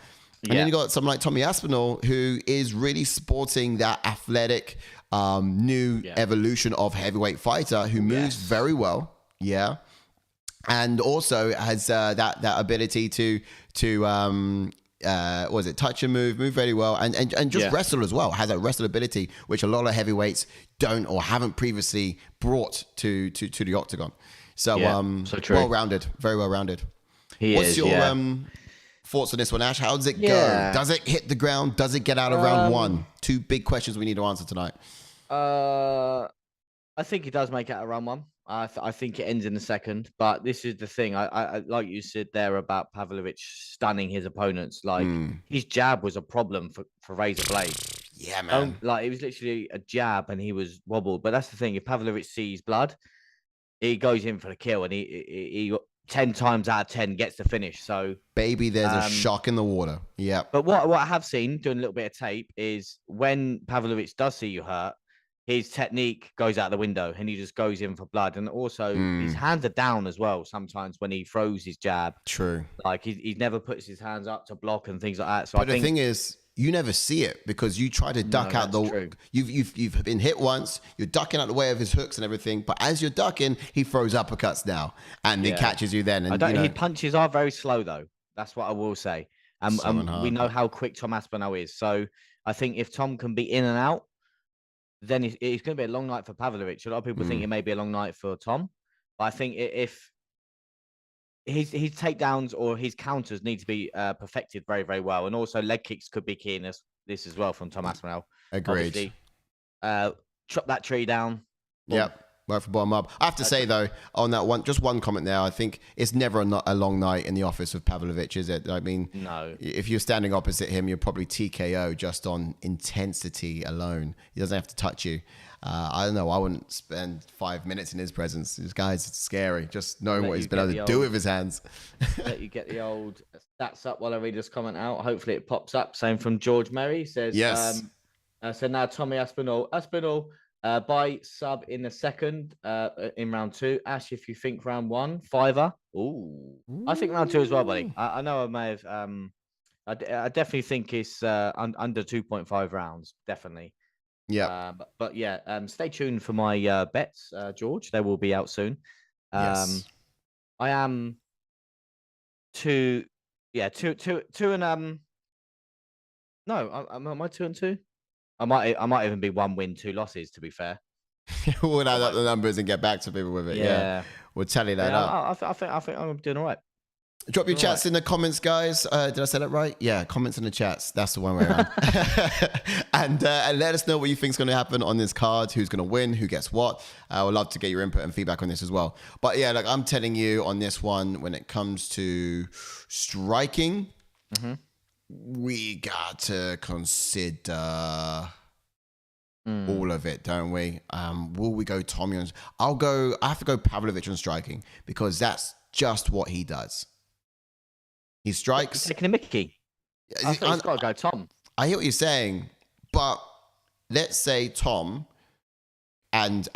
And then you got someone like Tommy Aspinall, who is really sporting that athletic, new evolution of heavyweight fighter who moves very well. Yeah. And also has that ability to touch and move very well, and just wrestle as well. Has a wrestle ability which a lot of heavyweights don't or haven't previously brought to the octagon. So so true. Well-rounded, very well-rounded. What's your thoughts on this one, Ash? How does it go? Does it hit the ground? Does it get out of round 1? 2 big questions we need to answer tonight. I think he does make it out of round 1. I think it ends in the second, but this is the thing. I like you said there about Pavlovich stunning his opponents. Like his jab was a problem for Razor Blade. Yeah, man. Like it was literally a jab and he was wobbled. But that's the thing. If Pavlovich sees blood, he goes in for the kill, and he 10 times out of 10 gets the finish. So baby, there's a shock in the water. Yeah. But what I have seen doing a little bit of tape is when Pavlovich does see you hurt, his technique goes out the window and he just goes in for blood. And also his hands are down as well sometimes when he throws his jab. True. Like he never puts his hands up to block and things like that. So but the thing is, you never see it because you try to duck out the. You've been hit once. You're ducking out the way of his hooks and everything. But as you're ducking, he throws uppercuts now, and he catches you then. And his punches are very slow though. That's what I will say. And we know how quick Tom Aspinall is. So I think if Tom can be in and out, then it's going to be a long night for Pavlovich. A lot of people think it may be a long night for Tom, but I think if his takedowns or his counters need to be perfected very, very well, and also leg kicks could be key in this as well from Tom Aspinall. Agreed. Chop that tree down. Yep. Right for bottom up. I have to say though, on that one, just one comment there. I think it's never a long night in the office of Pavlovich, is it? I mean, no. If you're standing opposite him, you're probably TKO just on intensity alone. He doesn't have to touch you. I don't know. I wouldn't spend 5 minutes in his presence. This guy's scary. Just knowing what he's been able to do with his hands. Let you get the old stats up while I read this comment out. Hopefully it pops up. Same from George Merry. Says, yes. So now Tommy Aspinall. By sub in the second in round 2. Ash, if you think round 1, $5. Ooh. I think round 2 as well, buddy. I know I may have. I definitely think it's under 2.5 rounds. Definitely. Yeah. But yeah. Stay tuned for my bets, George. They will be out soon. Yes. I am 2. Yeah, 2 and No, am I 2-2? I might even be 1 win, 2 losses. To be fair, We'll add up the numbers and get back to people with it. Yeah. We'll tally that up. I think I'm doing all right. Drop your chats in the comments, guys. Did I say that right? Yeah, comments in the chats. That's the one way around. and let us know what you think is going to happen on this card. Who's going to win? Who gets what? I would love to get your input and feedback on this as well. But yeah, like I'm telling you on this one, when it comes to striking, we got to consider all of it, don't we? Will we go Tommy on? I have to go Pavlovich on striking because that's just what he does. He strikes. Taking a Mickey. I think he's got to go Tom. I hear what you're saying, but let's say Tom and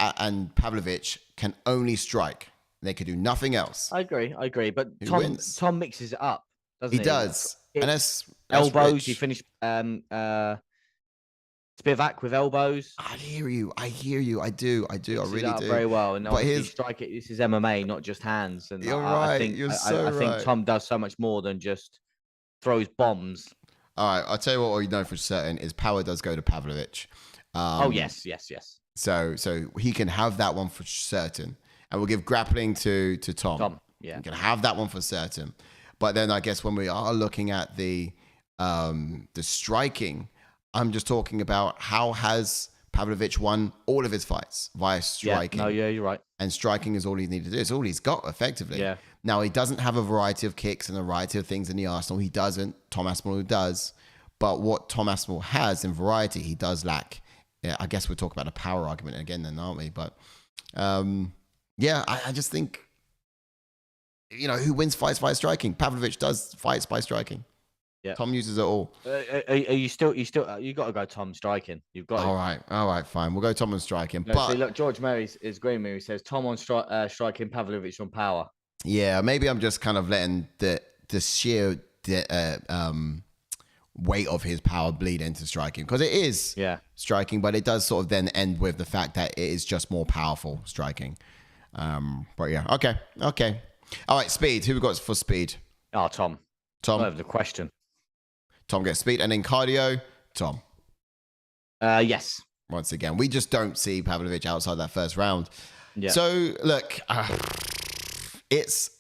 Pavlovich can only strike. They could do nothing else. I agree. But Tom mixes it up, doesn't he? He does. And that's elbows. rich. He finished Spivak with elbows. I hear you. I do. I really do. Very well. And obviously strike it. This is MMA, not just hands. And you're right. I think Tom does so much more than just throws bombs. All right. I'll tell you what we know for certain is power does go to Pavlovich. Yes. So he can have that one for certain. And we'll give grappling to Tom. Yeah. He can have that one for certain. But then I guess when we are looking at the striking, I'm just talking about how has Pavlovich won all of his fights via striking. You're right. And striking is all he needed to do. It's all he's got, effectively. Yeah. Now, he doesn't have a variety of kicks and a variety of things in the arsenal. He doesn't. Tom Aspinall does. But what Tom Aspinall has in variety, he does lack. Yeah, I guess we're talking about a power argument again then, aren't we? But, I just think, who wins fights by striking? Pavlovich does fights by striking. Yeah. Tom uses it all. Are you still? You got to go Tom striking. You've got. All right, fine. We'll go Tom on striking. No, but look, George Mary is agreeing with me. He says Tom on striking, Pavlovich on power. Yeah, maybe I'm just kind of letting the sheer weight of his power bleed into striking because it is striking, but it does sort of then end with the fact that it is just more powerful striking. But yeah, okay. All right, speed. Who we got for speed? Oh, Tom. Not even the question. Tom gets speed. And then cardio, Tom. Yes. Once again, we just don't see Pavlovich outside that first round. Yeah. So, look, it's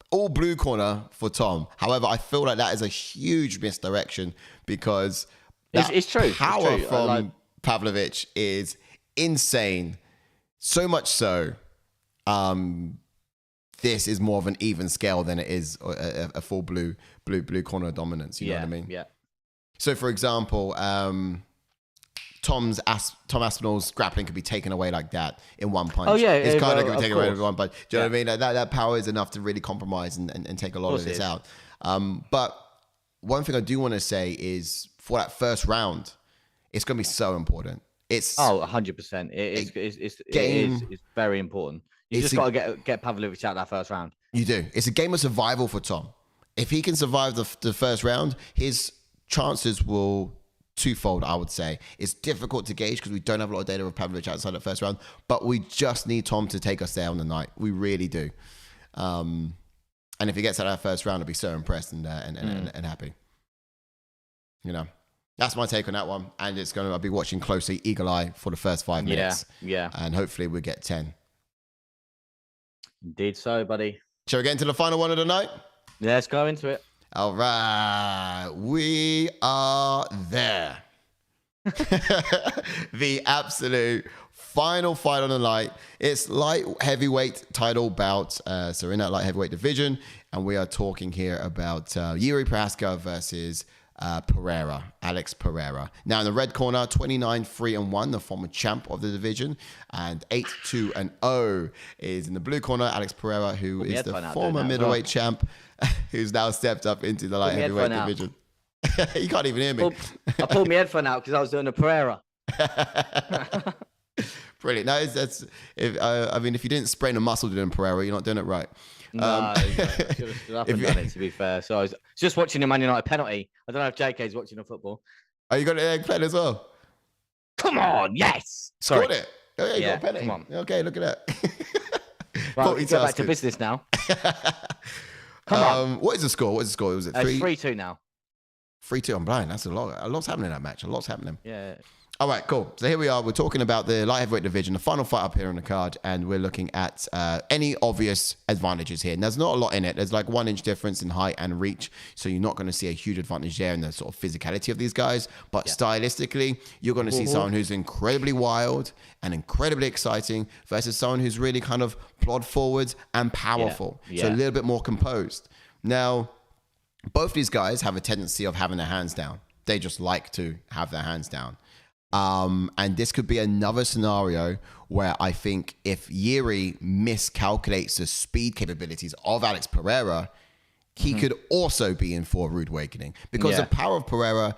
all blue corner for Tom. However, I feel like that is a huge misdirection because it's true. Power from Pavlovich is insane. So much so, this is more of an even scale than it is a full blue corner dominance. You know what I mean? Yeah. So, for example, Tom Aspinall's grappling could be taken away like that in one punch. Oh, yeah. His cardio could be taken away in one punch. Do you know what I mean? That power is enough to really compromise and take a lot of this out. But one thing I do want to say is for that first round, it's going to be so important. It's 100%. It's very important. You just got to get Pavlovich out that first round. You do. It's a game of survival for Tom. If he can survive the first round, his chances will twofold, I would say. It's difficult to gauge because we don't have a lot of data of Pavlovich outside the first round, but we just need Tom to take us there on the night. We really do. And if he gets out of that first round, I'll be so impressed and happy. That's my take on that one. And I'll be watching closely, eagle eye for the first 5 minutes. Yeah. And hopefully we get 10. Indeed so, buddy. Shall we get into the final one of the night? Yeah, let's go into it. All right. We are there. The absolute final fight on the night. It's light heavyweight title bout. So we're in that light heavyweight division. And we are talking here about Jiří Procházka versus Pereira, Alex Pereira. Now in the red corner, 29-3-1, the former champ of the division, and 8-2-0 is in the blue corner, Alex Pereira, who is the former middleweight champ, who's now stepped up into the light heavyweight division. You can't even hear me. I pulled my headphone out because I was doing a Pereira. Brilliant. No, if you didn't sprain a muscle doing Pereira, you're not doing it right. No, should have stood up and done it, to be fair. So I was just watching the Man United penalty. I don't know if JK's watching the football. Oh, you got an egg pen as well? Come on, yes. Scored it. Oh, yeah, you got a penalty. Come on. Okay, look at that. Right, we go back to business now. Come on. What is the score? Was it 3-2 now? 3-2. I'm blind. That's a lot. A lot's happening in that match. A lot's happening. Yeah. All right, cool. So here we are. We're talking about the light heavyweight division, the final fight up here on the card, and we're looking at any obvious advantages here. And there's not a lot in it. There's like 1 inch difference in height and reach, so you're not going to see a huge advantage there in the sort of physicality of these guys. But stylistically, you're going to see someone who's incredibly wild and incredibly exciting versus someone who's really kind of plod forwards and powerful. So a little bit more composed. Now, both these guys have a tendency of having their hands down. They just like to have their hands down. And this could be another scenario where I think if Jiří miscalculates the speed capabilities of Alex Pereira, he could also be in for a rude awakening, because the power of Pereira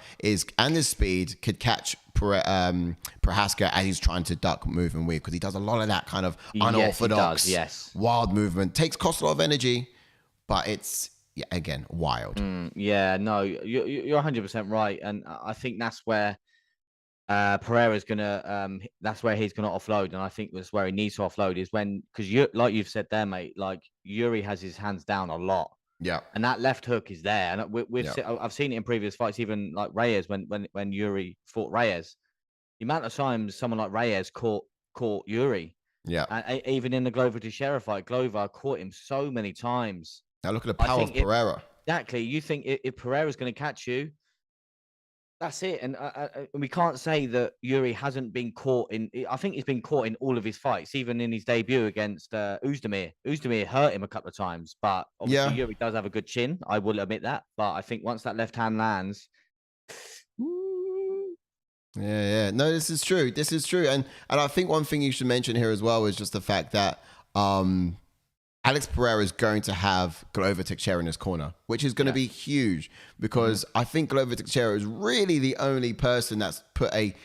and his speed could catch Procházka as he's trying to duck, move, and weave, because he does a lot of that kind of unorthodox, wild movement. Costs a lot of energy, but it's, again, wild. You're 100% right. And I think that's where Pereira's gonna that's where he's gonna offload, and I think that's where he needs to offload is when, because you, like you've said there, mate, like Jiří has his hands down a lot, and that left hook is there, and I've seen it in previous fights, even like Reyes when Jiří fought Reyes, the amount of times someone like Reyes caught Jiří, and even in the Glover Teixeira fight, Glover caught him so many times. Now look at the power of Pereira. Exactly, you think if Pereira's going to catch you, that's it. And we can't say that Jiří hasn't been caught in. I think he's been caught in all of his fights, even in his debut against Oezdemir. Oezdemir hurt him a couple of times, but obviously Jiří does have a good chin. I will admit that. But I think once that left hand lands. No, this is true. And I think one thing you should mention here as well is just the fact that Alex Pereira is going to have Glover Teixeira in his corner, which is going to be huge, because I think Glover Teixeira is really the only person that's put a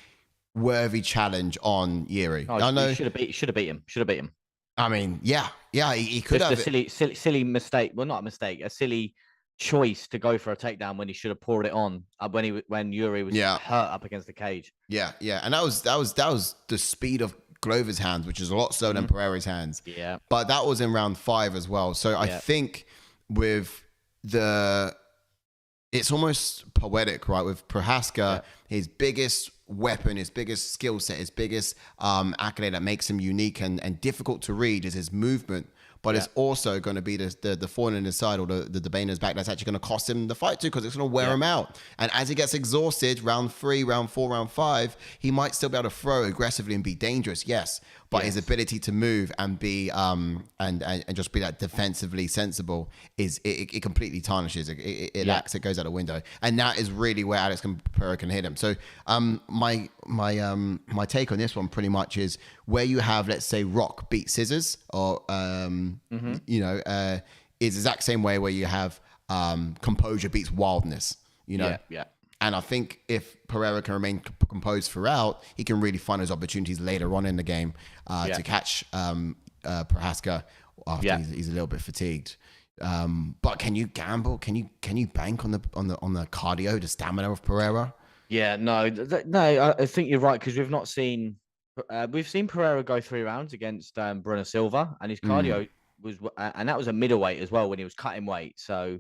worthy challenge on Jiří. I know he should have beat him. I mean, he could have a silly mistake. Well, not a mistake, a silly choice to go for a takedown when he should have poured it on when Jiří was hurt up against the cage. And that was the speed of Glover's hands, which is a lot slower than Pereira's hands. But that was in round 5 as well. So I think with it's almost poetic, right? With Procházka, his biggest weapon, his biggest skill set, his biggest accolade that makes him unique and difficult to read is his movement. But it's also going to be the thorn in his side, or the bane in his back, that's actually going to cost him the fight too, because it's going to wear him out. And as he gets exhausted, round 3, round 4, round 5, he might still be able to throw aggressively and be dangerous, but his ability to move and be and just be that defensively sensible it completely tarnishes. It lacks. It goes out the window, and that is really where Alex Pereira can hit him. So my take on this one pretty much is where you have, let's say, rock beat scissors, or is the exact same way where you have composure beats wildness. And I think if Pereira can remain composed throughout, he can really find those opportunities later on in the game to catch Procházka after he's a little bit fatigued. But can you gamble? Can you bank on the cardio, the stamina of Pereira? No, I think you're right, because we've seen Pereira go 3 rounds against Bruno Silva, and his cardio was, and that was a middleweight as well when he was cutting weight. So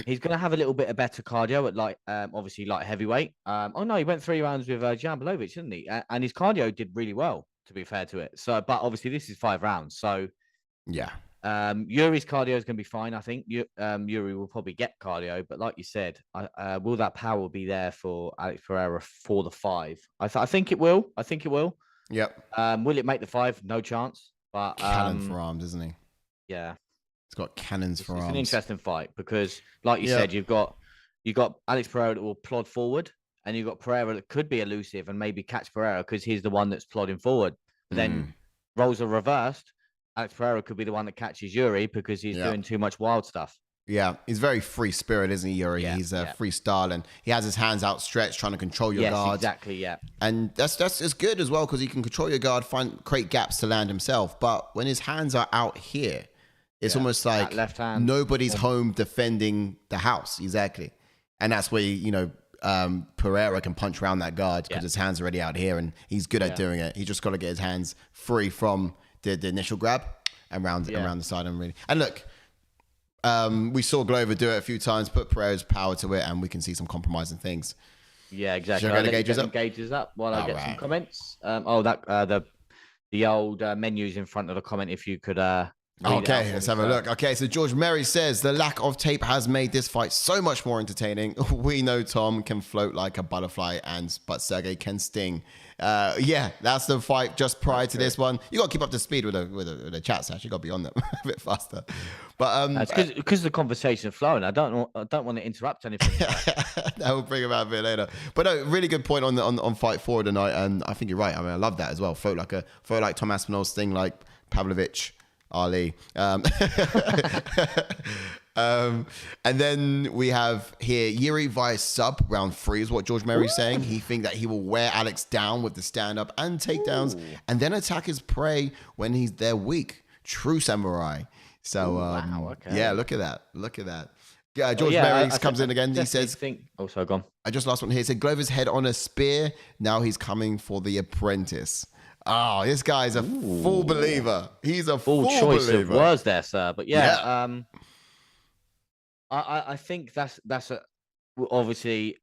he's going to have a little bit of better cardio at obviously light heavyweight. He went 3 rounds with Jan Pavlovich, didn't he? And his cardio did really well, to be fair to it. So, but obviously this is 5 rounds. So Jiří's cardio is going to be fine. I think Jiří will probably get cardio, but like you said, will that power be there for Alex Pereira for the 5? I think it will. Will it make the 5? No chance. But cannon for arms, isn't he? Yeah. It's got cannons for arms. It's an interesting fight because, like you said, you've got Alex Pereira that will plod forward, and you've got Pereira that could be elusive and maybe catch Pereira because he's the one that's plodding forward. But then roles are reversed. Alex Pereira could be the one that catches Jiří because he's doing too much wild stuff. Yeah, he's very free spirit, isn't he, Jiří? He's freestyle, and he has his hands outstretched, trying to control your guard. Exactly, And that's it's good as well, because he can control your guard, create gaps to land himself. But when his hands are out here, it's almost like left hand, nobody's home defending the house. Exactly. And that's where, Pereira can punch around that guard because his hands are already out here, and he's good at doing it. He just got to get his hands free from the initial grab and around the side. And look, we saw Glover do it a few times, put Pereira's power to it, and we can see some compromising things. Yeah, exactly. Should I I'll get the let you gauges get up? them gauges up while I get some Alright. comments. The old menus in front of the comment. If you could read it out Okay, for let's me, have a sir. look. Okay, so George Merry says the lack of tape has made this fight so much more entertaining. We know Tom can float like a butterfly, but Sergei can sting. Yeah, that's the fight just prior to this one. You got to keep up to speed with the chat, Sash. You got to be on them a bit faster. But It's because the conversation flowing. I don't want to interrupt anything. that will bring about a bit later. But no, really good point on fight 4 tonight, and I think you're right. I mean, I love that as well. Float like Tom Aspinall, sting like Pavlovich. Ali. And then we have here Jiří via sub round 3 is what George Merry's saying. He think that he will wear Alex down with the stand up and takedowns and then attack his prey when they're weak. True samurai. So wow, okay. Yeah, look at that. George Merry comes in again. He says, gone. I just last one here. He said Glover's head on a spear. Now he's coming for the apprentice. Oh, this guy's a full believer. He's a full choice believer. of words there, sir. But I think that's obviously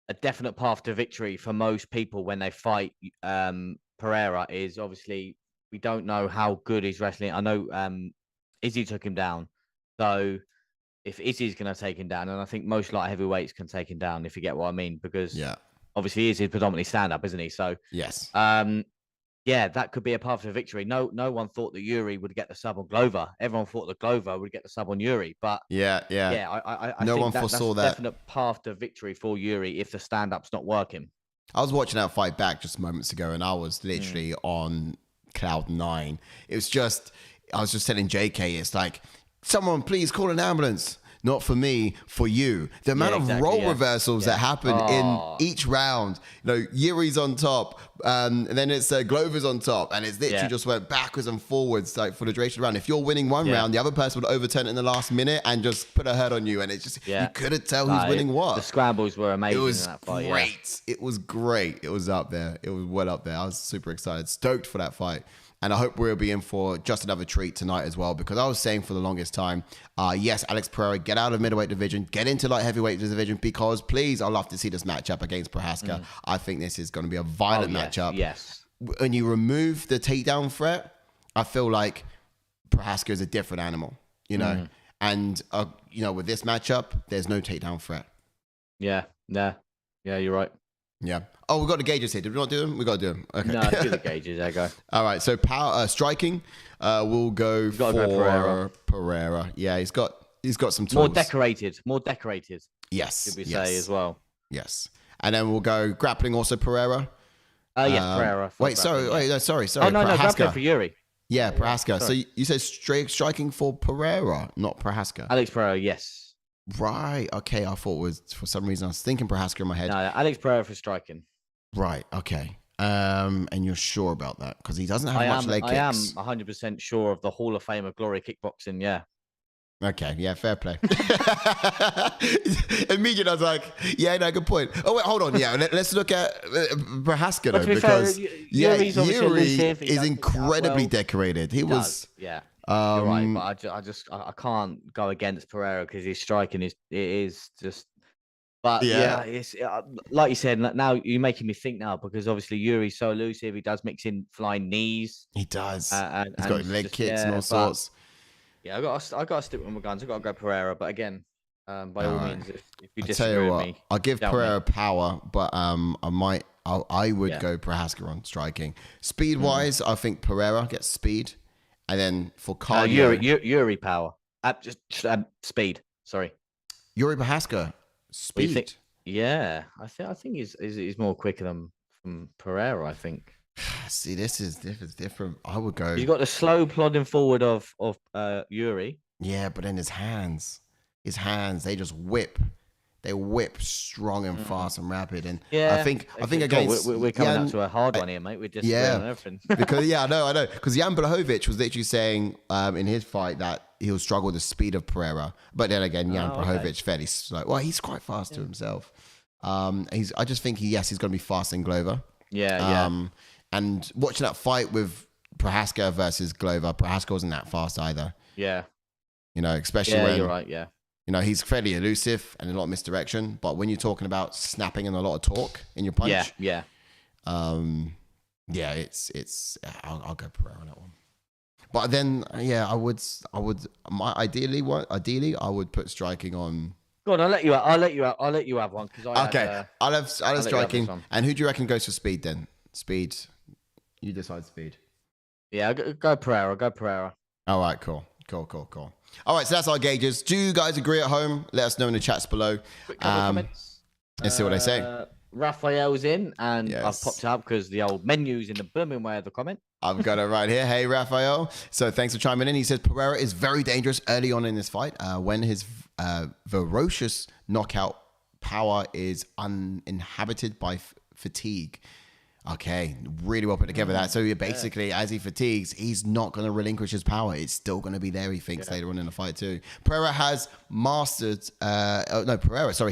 a definite path to victory for most people when they fight Pereira. Is obviously we don't know how good he's wrestling. I know Izzy took him down, so if Izzy's going to take him down, and I think most light heavyweights can take him down, if you get what I mean, because obviously Izzy's predominantly stand up, isn't he? So yes. Yeah, that could be a path to victory. No one thought that Jiří would get the sub on Glover. Everyone thought that Glover would get the sub on Jiří. But I no think one foresaw that's a that. definite path to victory for Jiří if the stand-up's not working. I was watching that fight back just moments ago, and I was literally on cloud 9. I was just telling JK, it's like, someone please call an ambulance. Not for me, for you. The amount of role reversals that happen in each round. You know, Jiří's on top, and then it's Glover's on top, and it's literally just went backwards and forwards like for the duration of the round. If you're winning one round, the other person would overturn it in the last minute and just put a hurt on you, and it's just you couldn't tell who's winning what. The scrambles were amazing. It was in that fight, great. It was great. It was up there. It was well up there. I was super excited, stoked for that fight. And I hope we'll be in for just another treat tonight as well, because I was saying for the longest time, yes, Alex Pereira, get out of middleweight division, get into light heavyweight division, because please, I'd love to see this matchup against Procházka. I think this is going to be a violent matchup. Yes. When you remove the takedown threat, I feel like Procházka is a different animal, you know? And, you know, with this matchup, there's no takedown threat. Yeah, you're right. Yeah. Oh, we got the gauges here. Did we not do them? We got to do them. Okay. No, do the gauges. There you go. All right. So power striking, we'll go for Pereira. Yeah, he's got some tools. More decorated. Yes. Should we say as well? Yes. And then we'll go grappling also Pereira. Pereira. Sorry. Oh no, grappling for Jiří. Yeah, Procházka. So you said striking for Pereira, not Procházka. Alex Pereira, yes. Right. Okay. I thought it was, for some reason I was thinking Procházka in my head. No, Alex Pereira for striking. Right. Okay. And you're sure about that because he doesn't have much leg kicks. I am 100% sure of the Hall of Fame of Glory kickboxing. Yeah. Okay. Yeah. Fair play. Immediately, I was like, "Yeah, no, good point." Oh wait, hold on. Yeah, let's look at Procházka though, because Jiří is incredibly decorated. He was. Yeah. You're right, but I can't go against Pereira because his striking is just. But it's like you said. Now you're making me think now because obviously Jiří's so elusive. He does mix in flying knees. He does. He's got leg kicks and all sorts. Yeah, I got to stick with my guns. I got to go Pereira. But again, by all means, if you disagree with me, I'll give Pereira power, but I would go Procházka on striking. Speed wise, I think Pereira gets speed. And then for cardio, Jiří power, just speed. Sorry, Jiří Procházka speed. Yeah, I think he's more quicker than from Pereira. I think. See, this is different. I would go. You got the slow plodding forward of Jiří. Yeah, but then his hands, they just whip. They whip strong and fast and rapid, and I think against we're coming up to a hard one here, mate. We're just on everything. Because I know because Jan Blachowicz was literally saying in his fight that he'll struggle with the speed of Pereira, but then again, Jan Blachowicz fairly slow. Well, he's quite fast to himself. I just think he's going to be fast in Glover. Yeah. And watching that fight with Procházka versus Glover, Procházka wasn't that fast either. Yeah. You know, especially when you're right. Yeah. You know, he's fairly elusive and a lot of misdirection. But when you're talking about snapping and a lot of torque in your punch, yeah. It's. I'll go Pereira on that one. But then, I would. Ideally, I would put striking on. Go on, I'll let you have one because I'll have striking. And who do you reckon goes for speed then? Speed. You decide speed. Yeah, go Pereira. All right, cool. All right, so that's our gauges. Do you guys agree at home? Let us know in the chats below. Quick couple of comments. Let's see what they say. Raphael's in, and I've popped it up because the old menu's in the blooming way of the comment. I've got it right here. Hey, Raphael. So thanks for chiming in. He says Pereira is very dangerous early on in this fight when his ferocious knockout power is uninhabited by fatigue. Okay, really well put together that. So basically, as he fatigues, he's not going to relinquish his power. It's still going to be there, he thinks, later on in the fight too. Pereira has mastered,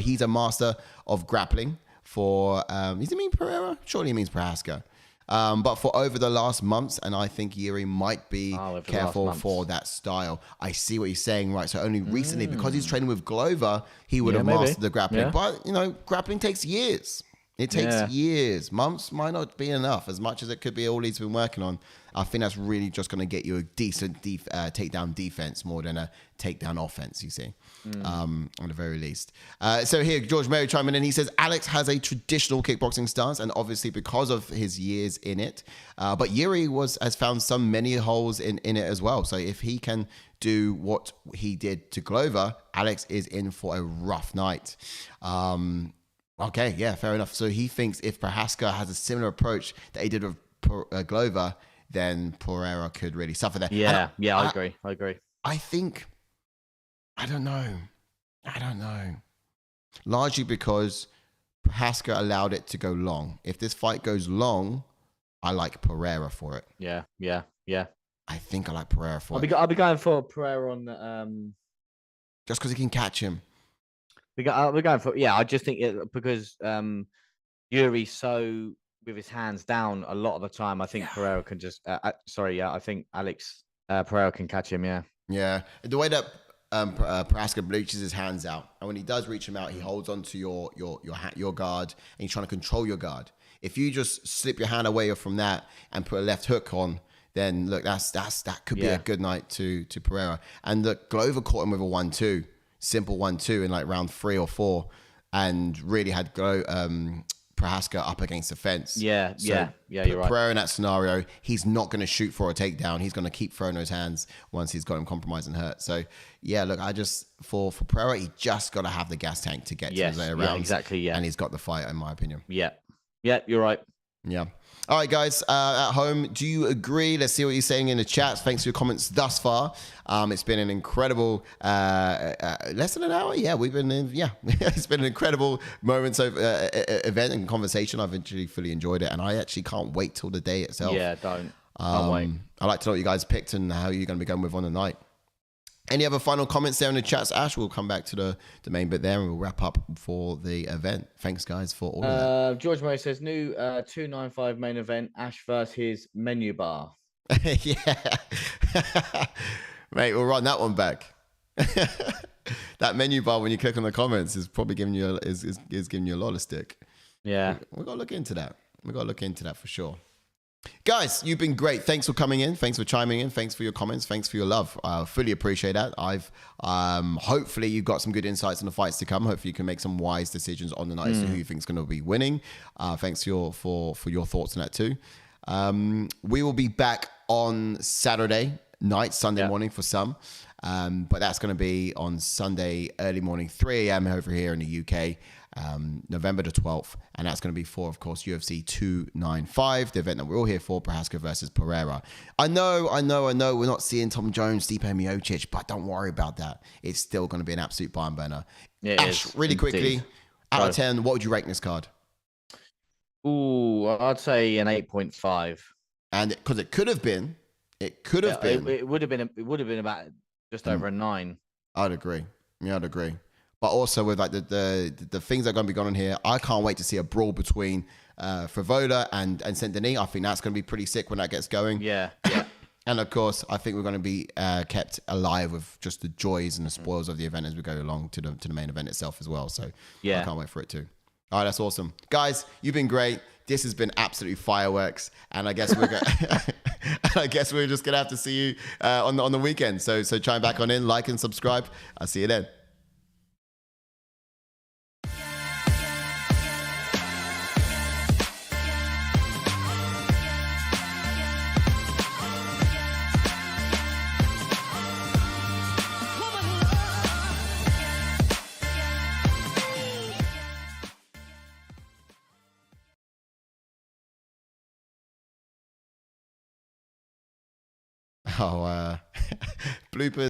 he's a master of grappling for, does it mean Pereira? Surely it means Procházka. But for over the last months, and I think Jiří might be careful for that style. I see what you're saying, right? So only recently, because he's training with Glover, he would have mastered the grappling. Yeah. But, grappling takes years. It takes years. Months might not be enough, as much as it could be all he's been working on. I think that's really just going to get you a decent takedown defense more than a takedown offense, you see, on the very least. So here, George Mary chiming in. He says, Alex has a traditional kickboxing stance, and obviously because of his years in it. But Jiří has found many holes in it as well. So if he can do what he did to Glover, Alex is in for a rough night. Okay, yeah, fair enough. So he thinks if Procházka has a similar approach that he did with Glover, then Pereira could really suffer there. Yeah, I agree. I think, I don't know. Largely because Procházka allowed it to go long. If this fight goes long, I like Pereira for it. Yeah. I think I like Pereira for it. I'll be going for Pereira on just because he can catch him. We're going for I just think because Jiří so with his hands down a lot of the time. I think Pereira can just I think Alex Pereira can catch him. Yeah. The way that Procházka reaches his hands out, and when he does reach him out, he holds onto your guard, and he's trying to control your guard. If you just slip your hand away from that and put a left hook on, then look, that could be a good night to Pereira. And the Glover caught him with a 1-2. Simple 1-2 in like round 3 or 4, and really had Procházka up against the fence. Yeah, you're right. Pereira in that scenario, he's not going to shoot for a takedown. He's going to keep throwing those hands once he's got him compromised and hurt. So look, I just for Pereira, he just got to have the gas tank to get to the later rounds. Exactly. Yeah, and he's got the fight, in my opinion. Yeah, you're right. Yeah. All right, guys, at home, do you agree? Let's see what you're saying in the chat. Thanks for your comments thus far. It's been an incredible less than an hour. Yeah, we've been it's been an incredible moments of event and conversation. I've actually fully enjoyed it, and I actually can't wait till the day itself. Yeah, can't wait. I'd like to know what you guys picked and how you're going to be going with on the night. Any other final comments there in the chats, Ash? We'll come back to the main bit there and we'll wrap up for the event. Thanks, guys, for all of that. George Murray says, new 295 main event, Ash versus his menu bar. Yeah. Mate, we'll run that one back. That menu bar, when you click on the comments, is probably giving you is giving you a lot of stick. Yeah. We've got to look into that. We've got to look into that for sure. Guys, you've been great. Thanks for coming in. Thanks for chiming in. Thanks for your comments. Thanks for your love. I fully appreciate that. I've hopefully you've got some good insights on the fights to come. Hopefully you can make some wise decisions on the night as to who you think is going to be winning. Thanks for your thoughts on that too. We will be back on Saturday night, Sunday morning for some. But that's going to be on Sunday early morning, 3 a.m. over here in the UK. November the 12th, and that's going to be for, of course, UFC 295, the event that we're all here for, Procházka versus Pereira. I know, we're not seeing Tom Jones, Stipe Miocic, but don't worry about that. It's still going to be an absolute barn burner. Ash, really quickly, out of 10, what would you rank this card? Ooh, I'd say an 8.5. And because it could have been. It would have been about just over a 9. I'd agree. Yeah, I'd agree. But also with like the things that are going to be going on here, I can't wait to see a brawl between Frevola and Saint-Denis. I think that's going to be pretty sick when that gets going. Yeah. And of course, I think we're going to be kept alive with just the joys and the spoils of the event as we go along to the main event itself as well. So yeah, I can't wait for it too. All right, that's awesome, guys. You've been great. This has been absolutely fireworks, and I guess we're just gonna have to see you on the weekend. So chime back on in, like and subscribe. I'll see you then. Oh, bloopers.